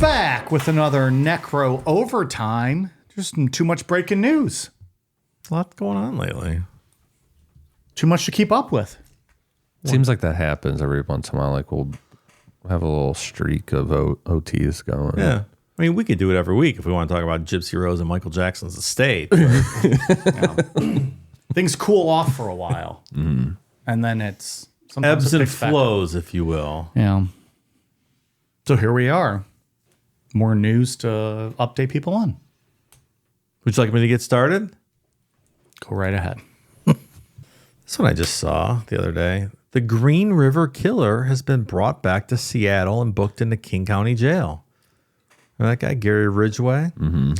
back with another Necro Overtime. Just too much breaking news. A lot going on lately. Too much to keep up with. Seems like that happens every once in a while. Like we'll have a little streak of OTs going. Yeah. I mean, we could do it every week if we want to talk about Gypsy Rose and Michael Jackson's estate. Things cool off for a while. And then it's sometimes Ebbs and flows, if you will. Yeah. So here we are. More news to update people on. Would you like me to get started? Go right ahead. This one I just saw the other day. The Green River Killer has been brought back to Seattle and booked into King County Jail. Remember that guy, Gary Ridgway? Mm-hmm.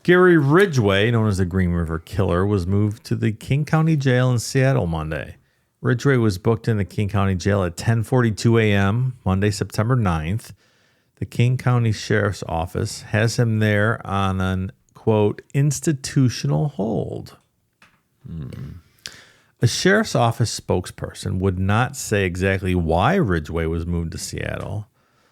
Gary Ridgway, known as the Green River Killer, was moved to the King County Jail in Seattle Monday. Ridgway was booked into King County Jail at 10:42 a.m. Monday, September 9th. The King County Sheriff's Office has him there on an, quote, institutional hold. A sheriff's office spokesperson would not say exactly why Ridgway was moved to Seattle,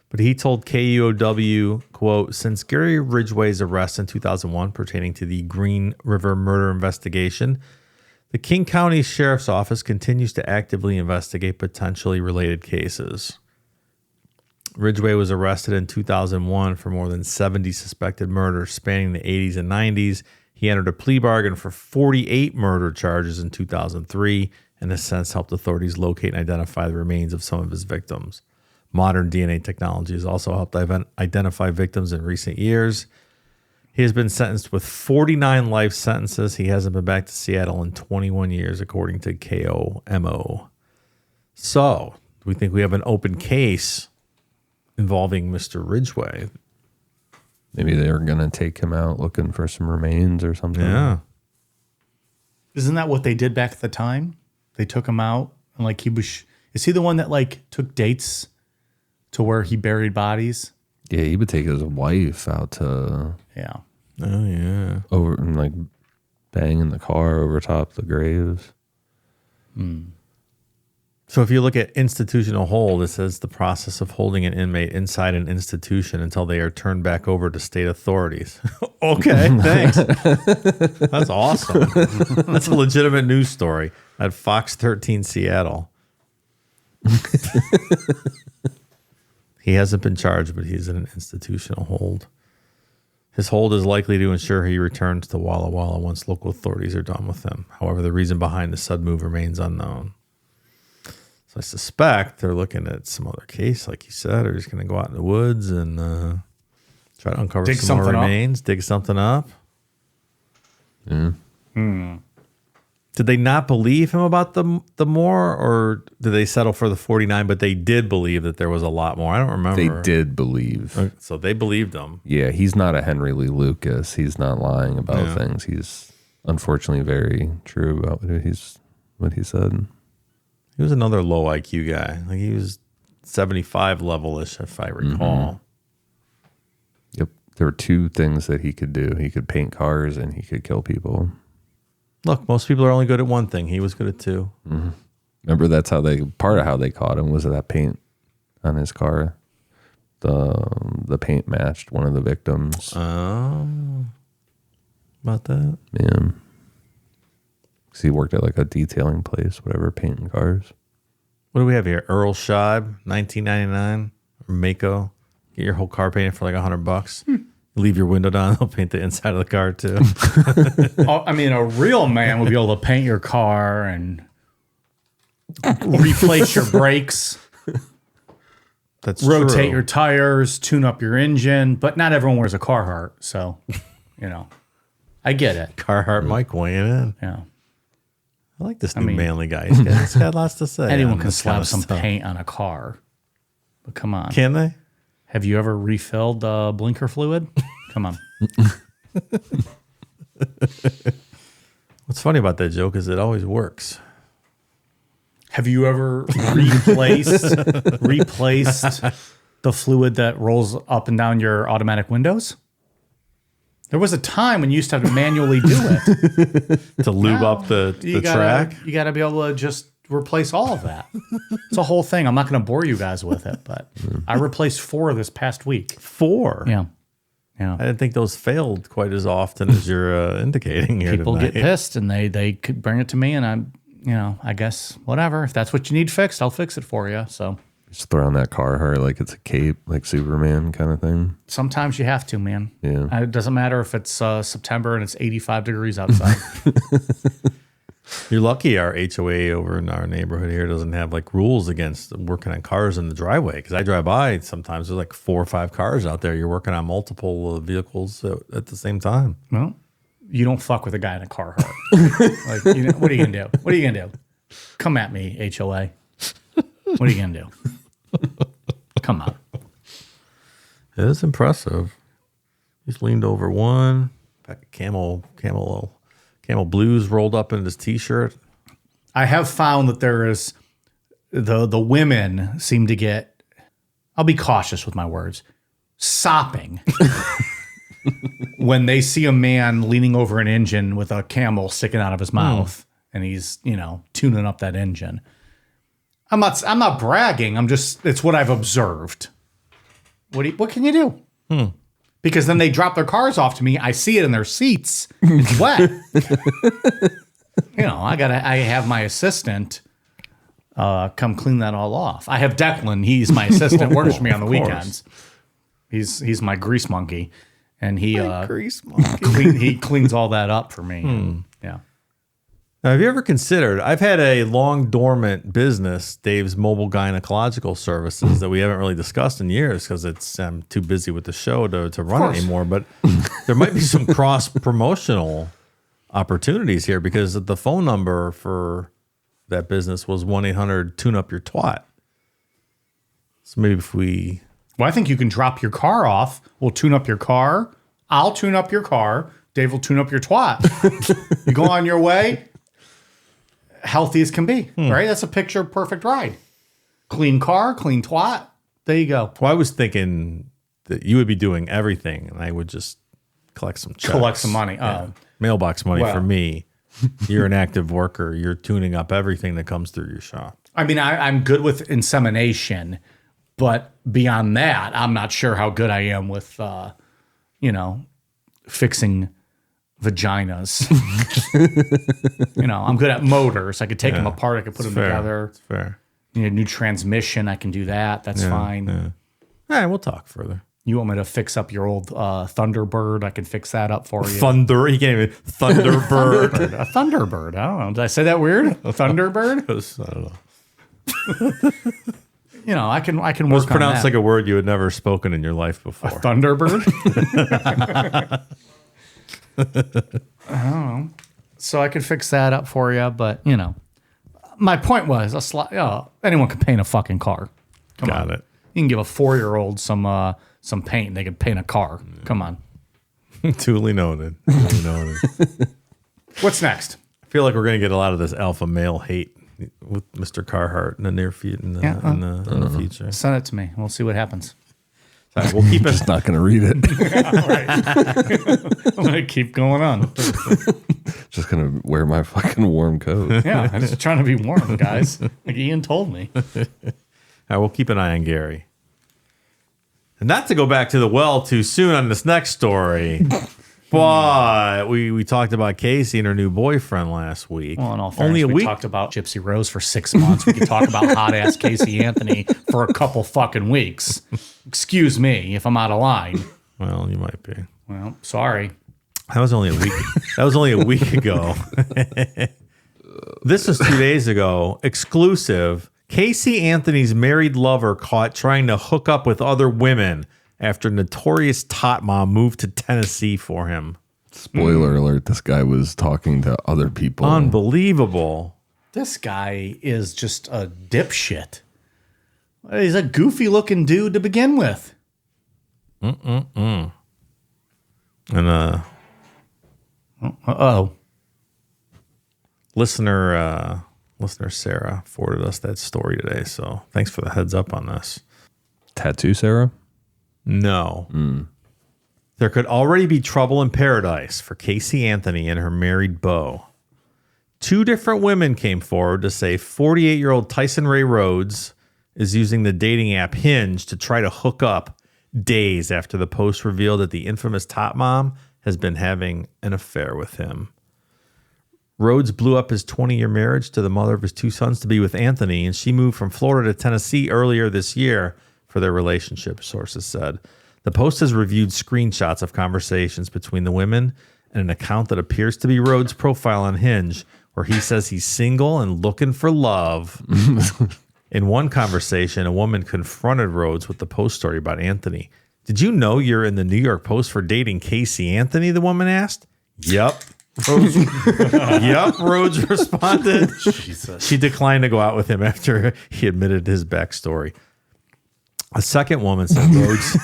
but he told KUOW, quote, since Gary Ridgway's arrest in 2001 pertaining to the Green River murder investigation, the King County Sheriff's Office continues to actively investigate potentially related cases. Ridgway was arrested in 2001 for more than 70 suspected murders spanning the 80s and 90s. He entered a plea bargain for 48 murder charges in 2003 and has since helped authorities locate and identify the remains of some of his victims. Modern DNA technology has also helped identify victims in recent years. He has been sentenced with 49 life sentences. He hasn't been back to Seattle in 21 years, according to KOMO. So, do we think we have an open case involving Mr. Ridgway? Maybe they're going to take him out looking for some remains or something. Yeah. Isn't that what they did back at the time? They took him out and like he was. Is he the one that like took dates to where he buried bodies? Yeah, he would take his wife out to Yeah. Oh, yeah. over and like bang in the car over top the graves. So if you look at institutional hold, it says the process of holding an inmate inside an institution until they are turned back over to state authorities. Okay, thanks. That's awesome. That's a legitimate news story at Fox 13 Seattle. He hasn't been charged, but he's in an institutional hold. His hold is likely to ensure he returns to Walla Walla once local authorities are done with him. However, the reason behind the sudden move remains unknown. I suspect they're looking at some other case, like you said, or just going to go out in the woods and try to uncover some more remains, dig something up. Yeah. Did they not believe him about the more, or did they settle for the 49, but they did believe that there was a lot more? I don't remember. They did believe. So they believed him. Yeah, he's not a Henry Lee Lucas. He's not lying about things. He's unfortunately very true about what he said. He was another low IQ guy. Like he was 75 level-ish, if I recall. Yep. There were two things that he could do. He could paint cars and he could kill people. Look, most people are only good at one thing. He was good at two. Mm-hmm. Remember, that's part of how they caught him was that paint on his car. The paint matched one of the victims. Oh. About that? Yeah. He worked at like a detailing place, whatever, painting cars. What do we have here? Earl Scheib, $19.99. Mako. Get your whole car painted for like $100. Leave your window down. They'll paint the inside of the car too. I mean, a real man would be able to paint your car and replace your brakes. That's rotate true. your tires, tune up your engine. But not everyone wears a Carhartt, so I get it. Carhartt Mike weighing in. Yeah. I like this new manly guy. He's got lots to say. Anyone can slap some paint on a car. But come on. Can they? Have you ever refilled blinker fluid? Come on. What's funny about that joke is it always works. Have you ever replaced the fluid that rolls up and down your automatic windows? There was a time when you used to have to manually do it. To lube up the track? You got to be able to just replace all of that. It's a whole thing. I'm not going to bore you guys with it, but I replaced 4 this past week. 4? Yeah. I didn't think those failed quite as often as you're indicating here. People tonight. get pissed and they could bring it to me, and I'm, I guess whatever. If that's what you need fixed, I'll fix it for you. So Just throw on that Carhartt like it's a cape, like Superman kind of thing. sometimes you have to, man. Yeah. It doesn't matter if it's September and it's 85 degrees outside. You're lucky our HOA over in our neighborhood here doesn't have like rules against working on cars in the driveway. Because I drive by, sometimes there's like 4 or 5 cars out there. You're working on multiple vehicles at the same time. Well, you don't fuck with a guy in a car heart. Like, what are you gonna do? What are you gonna do? Come at me, HOA. What are you gonna do? Come on. It is impressive. He's leaned over one, camel blues rolled up in his t-shirt. I have found that there is the women seem to get, I'll be cautious with my words, sopping when they see a man leaning over an engine with a camel sticking out of his mouth and he's, tuning up that engine. I'm not bragging. It's what I've observed. What can you do? Because then they drop their cars off to me. I see it in their seats. It's wet. I have my assistant come clean that all off. I have Declan. He's my assistant. Works for me on the weekends. He's my grease monkey, and he Grease monkey. he cleans all that up for me. Yeah. Now, have you ever considered, I've had a long dormant business, Dave's Mobile Gynecological Services, that we haven't really discussed in years because I'm too busy with the show to run it anymore. But there might be some cross-promotional opportunities here because the phone number for that business was 1-800-TUNE-UP-YOUR-TWAT. So maybe if we... Well, I think you can drop your car off. We'll tune up your car. I'll tune up your car. Dave will tune up your twat. You go on your way. Healthy as can be, right? That's a picture perfect ride. Clean car, clean twat. There you go. Well, I was thinking that you would be doing everything and I would just collect some checks. Collect some money. Yeah. Mailbox money for me. You're an active worker. You're tuning up everything that comes through your shop. I mean, I'm good with insemination, but beyond that, I'm not sure how good I am with, fixing vaginas. I'm good at motors. I could take them apart. I could put them together. It's fair. New transmission. I can do that. That's fine. Yeah. All right, we'll talk further. You want me to fix up your old Thunderbird? I can fix that up for you. He can't even Thunderbird. A Thunderbird. I don't know. Did I say that weird? A Thunderbird? I don't know. I can work It was on pronounced that. like a word you had never spoken in your life before. Thunderbird? I don't know. So I could fix that up for you, but my point was anyone can paint a fucking car. Got it. You can give a 4-year-old some paint and they could paint a car. Come on. Duly noted. What's next? I feel like we're going to get a lot of this alpha male hate with Mr. Carhartt in the near future. In the future. Send it to me. We'll see what happens. Sorry, we'll keep it. Just not going to read it. I'm going to keep going on. Just going to wear my fucking warm coat. Yeah, I'm just trying to be warm, guys. Like Ian told me. All right, we'll keep an eye on Gary. And not to go back to the well too soon on this next story, but we talked about Casey and her new boyfriend last week. Well, in all fairness, we talked about Gypsy Rose for 6 months. We could talk about hot-ass Casey Anthony for a couple fucking weeks. Excuse me if I'm out of line. Well, you might be. Well, sorry. That was only a week. That was only a week ago. This was 2 days ago. Exclusive. Casey Anthony's married lover caught trying to hook up with other women after notorious tot mom moved to Tennessee for him. Spoiler alert, this guy was talking to other people. Unbelievable. This guy is just a dipshit. He's a goofy-looking dude to begin with. And listener Sarah forwarded us that story today, so thanks for the heads up on this. Tattoo Sarah? No. There could already be trouble in paradise for Casey Anthony and her married beau. 2 different women came forward to say 48-year-old Tyson Ray Rhodes is using the dating app Hinge to try to hook up days after the post revealed that the infamous Top Mom has been having an affair with him. Rhodes blew up his 20-year marriage to the mother of his 2 sons to be with Anthony, and she moved from Florida to Tennessee earlier this year for their relationship, sources said. The Post has reviewed screenshots of conversations between the women and an account that appears to be Rhodes' profile on Hinge, where he says he's single and looking for love. In one conversation, a woman confronted Rhodes with the Post story about Anthony. Did you know you're in the New York Post for dating Casey Anthony? The woman asked. Yep. Rhodes responded. Jesus. She declined to go out with him after he admitted his backstory. A second woman said Rhodes.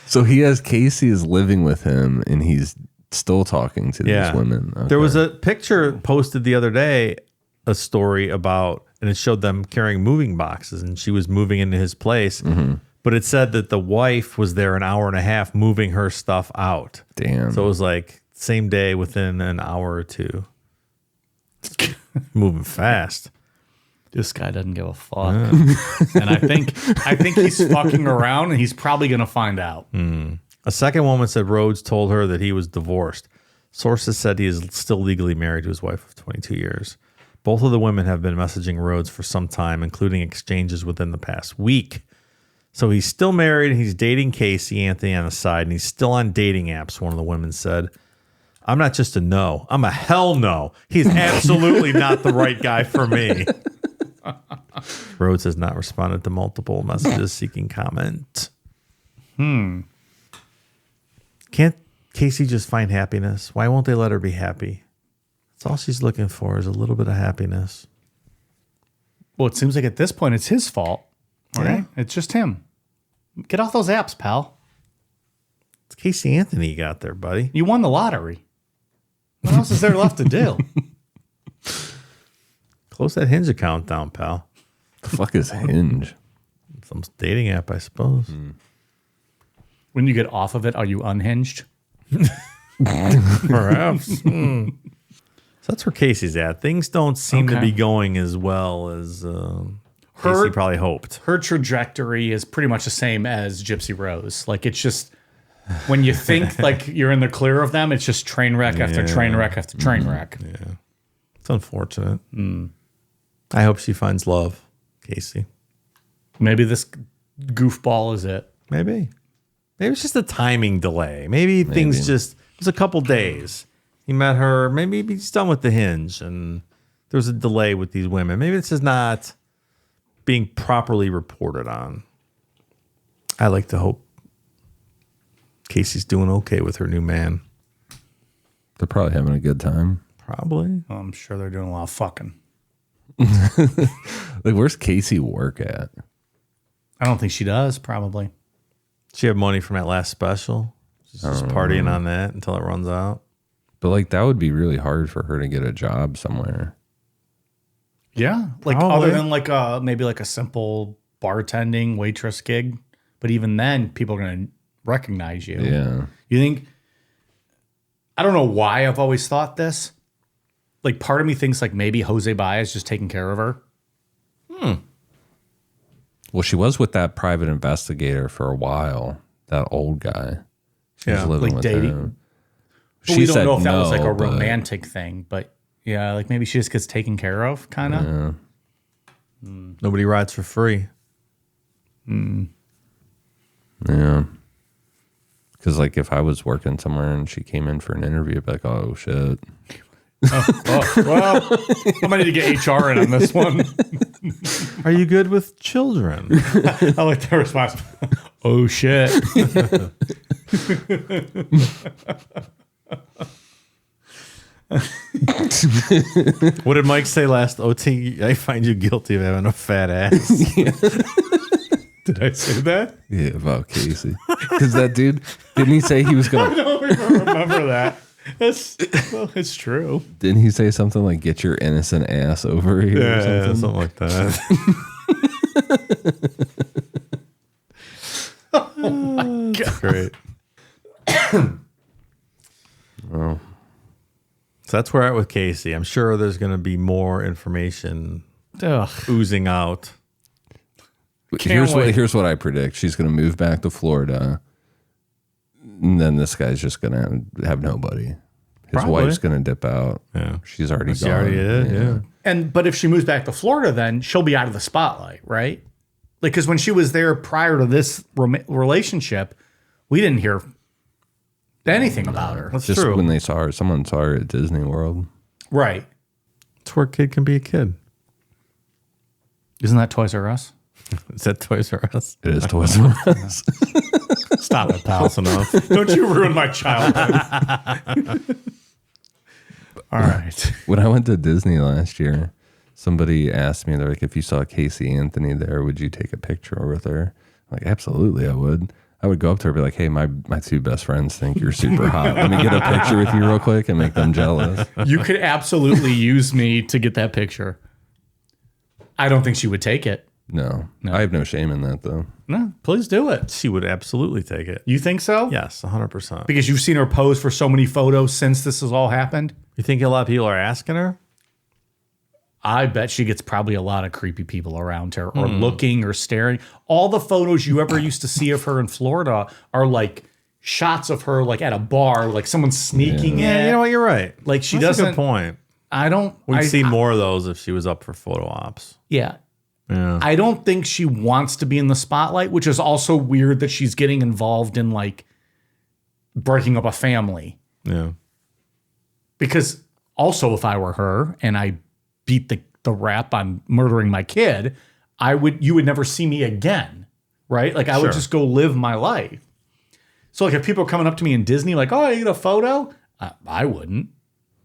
So he has Casey is living with him and he's still talking to these women. Okay. There was a picture posted the other day, a story about, and it showed them carrying moving boxes and she was moving into his place. Mm-hmm. But it said that the wife was there an hour and a half moving her stuff out. Damn. So it was like same day within an hour or 2. Moving fast. This guy doesn't give a fuck. And I think he's fucking around and he's probably going to find out. A second woman said Rhodes told her that he was divorced. Sources said he is still legally married to his wife of 22 years. Both of the women have been messaging Rhodes for some time, including exchanges within the past week. So he's still married. He's dating Casey Anthony on the side, and he's still on dating apps, one of the women said. I'm not just a no. I'm a hell no. He's absolutely not the right guy for me. Rhodes has not responded to multiple messages seeking comment. Can't Casey just find happiness? Why won't they let her be happy? That's all she's looking for is a little bit of happiness. Well, it seems like at this point it's his fault. Right? Yeah. It's just him. Get off those apps, pal. It's Casey Anthony you got there, buddy. You won the lottery. What else is there left to do? Close that Hinge account down, pal. The fuck is Hinge? Some dating app, I suppose. When you get off of it, are you unhinged? Perhaps. So that's where Casey's at. Things don't seem to be going as well as Casey probably hoped. Her trajectory is pretty much the same as Gypsy Rose. Like, it's just, when you think like you're in the clear of them, it's just train wreck after train wreck after train wreck. Yeah. It's unfortunate. I hope she finds love, Casey. Maybe this goofball is it. Maybe it's just a timing delay. Maybe things just, it was a couple days. He met her. Maybe he's done with the Hinge and there's a delay with these women. Maybe this is not being properly reported on. I like to hope Casey's doing okay with her new man. They're probably having a good time. Probably. Well, I'm sure they're doing a lot of fucking. Like, where's Casey work at? I don't think she does, probably. She have money from that last special. She's just partying on that until it runs out. But like, that would be really hard for her to get a job somewhere. Yeah. Like, Probably. other than like maybe like a simple bartending waitress gig. But even then, people are going to recognize you. Yeah. You think, I don't know why I've always thought this. Like, part of me thinks like maybe Jose Baez just taking care of her. Well, she was with that private investigator for a while. That old guy. She was living like with dating. him. But She we don't said know if that was like a but- romantic thing. But yeah, like maybe she just gets taken care of, kind of. Yeah. Nobody rides for free. Yeah. Because like, if I was working somewhere and she came in for an interview, I'd be like, oh shit. Well, I might need to get HR in on this one. Are you good with children? I like that response. Oh shit. What did Mike say last OT? I find you guilty of having a fat ass. Did I say that? Yeah, about Casey. Because that dude, didn't he say he was I going to, don't even remember that. It's true. didn't he say something like, get your innocent ass over here or something? Something like that. Oh, my God. That's great. Well, So that's where we're at with Casey. I'm sure there's going to be more information oozing out. Here's what I predict. She's going to move back to Florida. And then this guy's just going to have nobody. His wife's going to dip out. Yeah. She's already gone. She already did, yeah. But if she moves back to Florida, then she'll be out of the spotlight, right? Like, because when she was there prior to this relationship, we didn't hear anything about her. That's Just true. when they saw her, someone saw her at Disney World. Right. It's where a kid can be a kid. Isn't that Toys R Us? Is that Toys R Us? It is Toys R Us. Stop it, pal. Close enough. Don't you ruin my childhood. All right. When I went to Disney last year, somebody asked me, they're like, if you saw Casey Anthony there, would you take a picture with her? I'm like, absolutely, I would. I would go up to her and be like, hey, my two best friends think you're super hot. Let me get a picture with you real quick and make them jealous. You could absolutely use me to get that picture. I don't think she would take it. No, I have no shame in that, though. No, please do it. She would absolutely take it. You think so? Yes, 100%. Because you've seen her pose for so many photos since this has all happened? You think a lot of people are asking her? I bet she gets probably a lot of creepy people around her or looking or staring. All the photos you ever used to see of her in Florida are like shots of her like at a bar, like someone sneaking in. Yeah, you know what? You're right. Like she That's doesn't. a good point. I don't. We'd see more of those if she was up for photo ops. Yeah. Yeah. I don't think she wants to be in the spotlight, which is also weird that she's getting involved in like breaking up a family. Yeah. Because also, if I were her and I beat the rap on murdering my kid, you would never see me again, right? Like I would just go live my life. So like if people are coming up to me in Disney, like, oh, you get a photo? I wouldn't.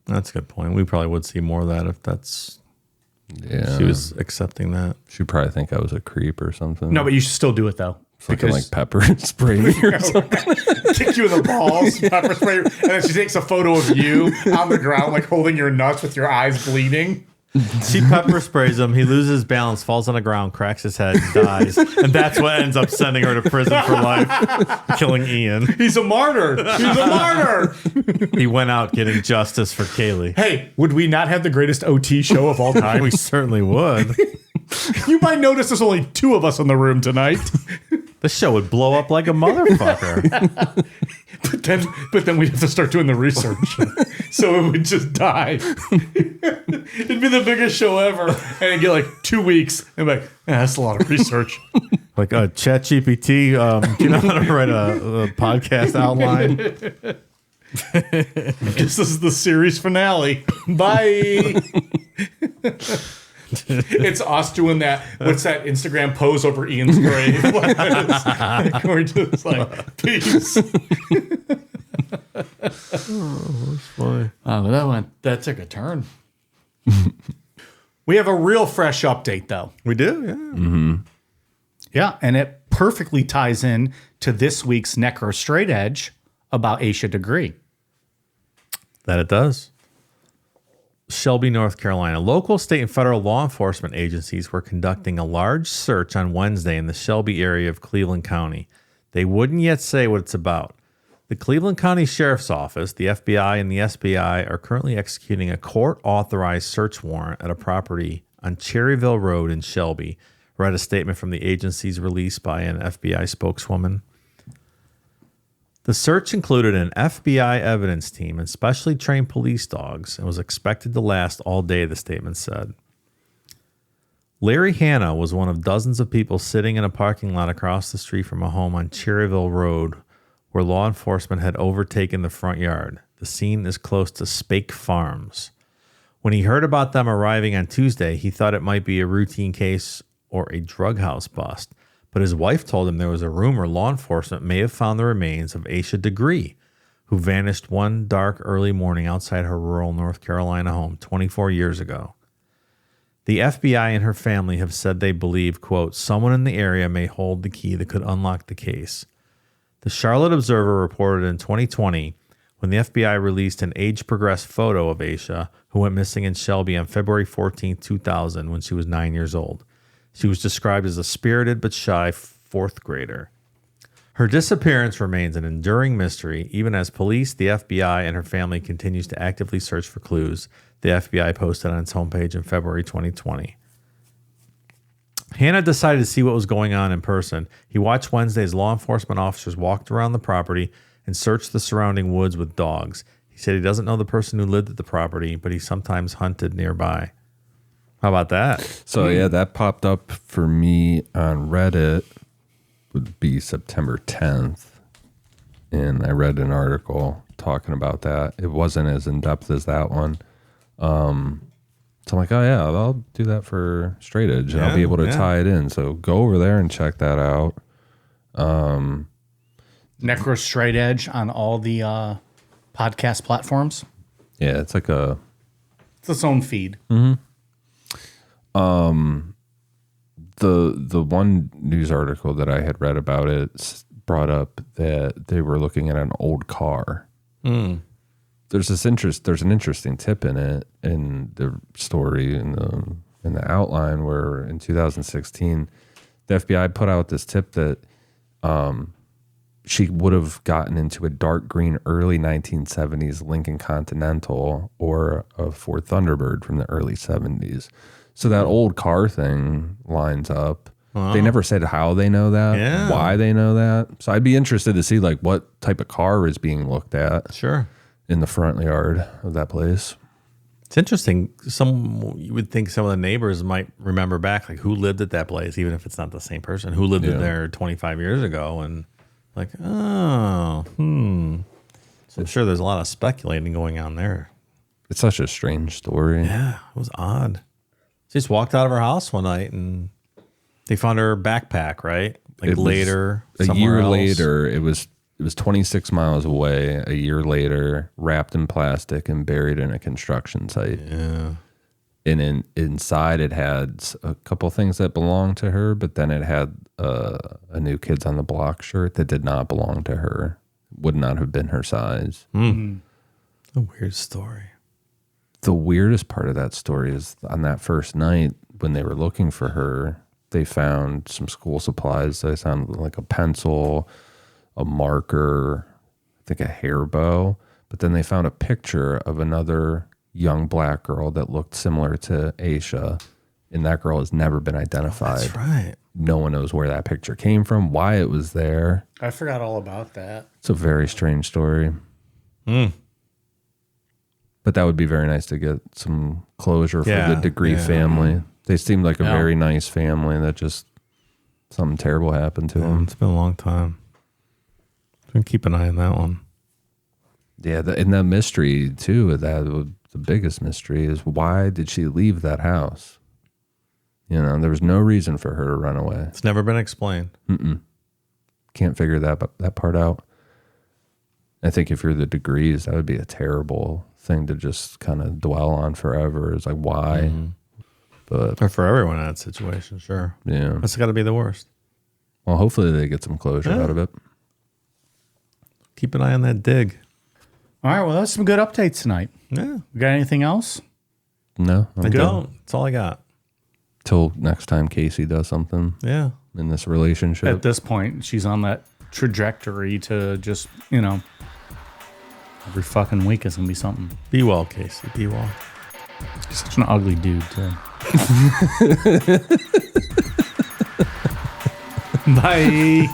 That's a good point. We probably would see more of that if that's Yeah. she was accepting that. She'd probably think I was a creep or something. No, but you should still do it though. Fucking like pepper spray me or something. Kick you in the balls, pepper spray, and then she takes a photo of you on the ground, like holding your nuts with your eyes bleeding. She pepper sprays him. He loses balance, falls on the ground, cracks his head, dies. And that's what ends up sending her to prison for life, killing Ian. He's a martyr. He's a martyr. He went out getting justice for Kaylee. Hey, would we not have the greatest OT show of all time? We certainly would. You might notice there's only two of us in the room tonight. The show would blow up like a motherfucker. But then we'd have to start doing the research. So it would just die. It'd be the biggest show ever. And it'd get like 2 weeks. And be like, that's a lot of research. Like ChatGPT, do you know how to write a podcast outline? This is the series finale. Bye. It's us doing that. What's that Instagram pose over Ian's grave? We're just like, peace. Boy. Oh, that took a turn. We have a real fresh update, though. We do? Yeah. Mm-hmm. Yeah, and it perfectly ties in to this week's Necro Straight Edge about Asha Degree. That it does. Shelby, North Carolina. Local, state, and federal law enforcement agencies were conducting a large search on Wednesday in the Shelby area of Cleveland County. They wouldn't yet say what it's about. The Cleveland County Sheriff's Office, the FBI, and the SBI are currently executing a court-authorized search warrant at a property on Cherryville Road in Shelby, read a statement from the agency's released by an FBI spokeswoman. The search included an FBI evidence team and specially trained police dogs and was expected to last all day, the statement said. Larry Hanna was one of dozens of people sitting in a parking lot across the street from a home on Cherryville Road where law enforcement had overtaken the front yard. The scene is close to Spake Farms. When he heard about them arriving on Tuesday, he thought it might be a routine case or a drug house bust. But his wife told him there was a rumor law enforcement may have found the remains of Asha Degree, who vanished one dark early morning outside her rural North Carolina home 24 years ago. The FBI and her family have said they believe, quote, someone in the area may hold the key that could unlock the case. The Charlotte Observer reported in 2020 when the FBI released an age-progressed photo of Asha, who went missing in Shelby on February 14, 2000, when she was 9 years old. She was described as a spirited but shy fourth grader. Her disappearance remains an enduring mystery, even as police, the FBI, and her family continues to actively search for clues, the FBI posted on its homepage in February 2020. Hannah decided to see what was going on in person. He watched Wednesday as law enforcement officers walked around the property and searched the surrounding woods with dogs. He said he doesn't know the person who lived at the property, but he sometimes hunted nearby. How about that? So yeah, that popped up for me on Reddit. Would be September 10th, and I read an article talking about that. It wasn't as in depth as that one. So I'm like, oh yeah, I'll do that for Straight Edge, and I'll be able to tie it in. So go over there and check that out. Necro Straight Edge on all the podcast platforms. Yeah, it's like It's its own feed. The one news article that I had read about it brought up that they were looking at an old car. There's an interesting tip in it, in the story, in the outline, where in 2016 the FBI put out this tip that she would have gotten into a dark green early 1970s Lincoln Continental or a Ford Thunderbird from the early 70s. So that old car thing lines up. Wow. They never said how they know that, why they know that. So I'd be interested to see like what type of car is being looked at. Sure. In the front yard of that place. It's interesting. You would think some of the neighbors might remember back, like who lived at that place, even if it's not the same person, who lived in there 25 years ago, and like, So I'm sure there's a lot of speculating going on there. It's such a strange story. Yeah, it was odd. She just walked out of her house one night and they found her backpack, right? Like later, a year else. later, it was 26 miles away. A year later, wrapped in plastic and buried in a construction site. Yeah. And inside, it had a couple things that belonged to her, but then it had a New Kids on the Block shirt that did not belong to her. Would not have been her size. A weird story. The weirdest part of that story is on that first night when they were looking for her, they found some school supplies. They found like a pencil, a marker, I think a hair bow. But then they found a picture of another young black girl that looked similar to Asha. And that girl has never been identified. That's right. No one knows where that picture came from, why it was there. I forgot all about that. It's a very strange story. But that would be very nice to get some closure for the Degree family. They seemed like a very nice family that just something terrible happened to them. It's been a long time. So keep an eye on that one. Yeah, and the mystery too, the biggest mystery is why did she leave that house? You know, there was no reason for her to run away. It's never been explained. Can't figure that part out. I think if you're the Degrees, that would be a terrible thing to just kind of dwell on forever. It's like, why? But or for everyone in that situation, sure. Yeah. That's got to be the worst. Well, hopefully they get some closure out of it. Keep an eye on that dig. All right, well, that's some good updates tonight. Yeah. You got anything else? No, I don't. That's all I got. Till next time Casey does something Yeah. in this relationship. At this point, she's on that trajectory to just, every fucking week is going to be something. Be well, Casey. Be well. He's such an ugly dude, too. Bye.